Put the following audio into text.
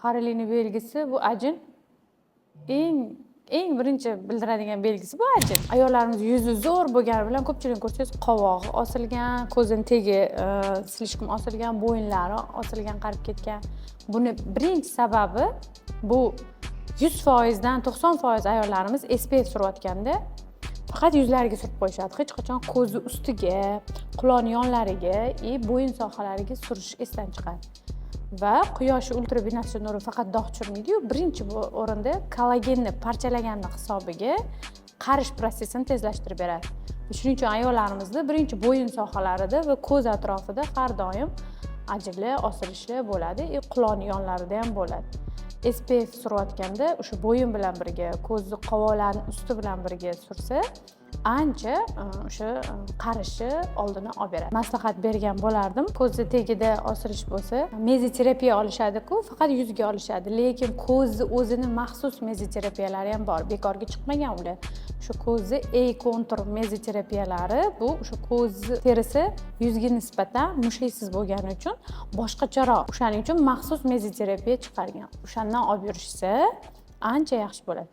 Qarilining belgisi bu ajin. Eng birinchi bildiradigan belgisi bu ajin. Ayollarimiz yuzi zo'r bo'lgani bilan ko'pchilik ko'rsangiz qovog'i osilgan, ko'zini tegi slishkom osilgan, bo'yinlari osilgan, qarib ketgan. Buni birinchi sababi bu 100% dan 90% ayollarimiz SPF surayotganda faqat yuzlariga surib qo'yishadi. Hech qachon ko'zi ustiga, quloq yonlariga, bo'yin sohalariga surish esdan chiqadi. Va quyosh ultrabinafsha nuri faqat dog' tushirmaydi-yu, birinchi o'rinda kollagenni parchalaganning hisobiga qarish prosesini tezlashtirib beradi. Shuning uchun ayollarimizda birinchi bo'yin sohalarida va ko'z atrofida har doim ajinlar, osilishlar bo'ladi, quloq yonlarida ham bo'ladi. SPF surayotganda o'sha bo'yin bilan birga, ko'zni qovoqlarning usti bilan birga sursa, ancha o'sha qarishi oldini olib beradi. Maslahat bergan bo'lardim. Ko'zni tagida osilish bo'lsa, mezoterapiya olishadi-ku, faqat yuzga olishadi. Lekin ko'zni o'zini maxsus mezoterapiyalari ham bor. Bekorga chiqmagan ular. Shu ko'zni kontur mezoterapiyalari bu o'sha ko'z terisi yuzga nisbatan mushaksiz bo'lgani uchun boshqacharoq. O'shaning uchun maxsus mezoterapiya chiqargan. O'shandan olib yurishsa, ancha yaxshi bo'ladi.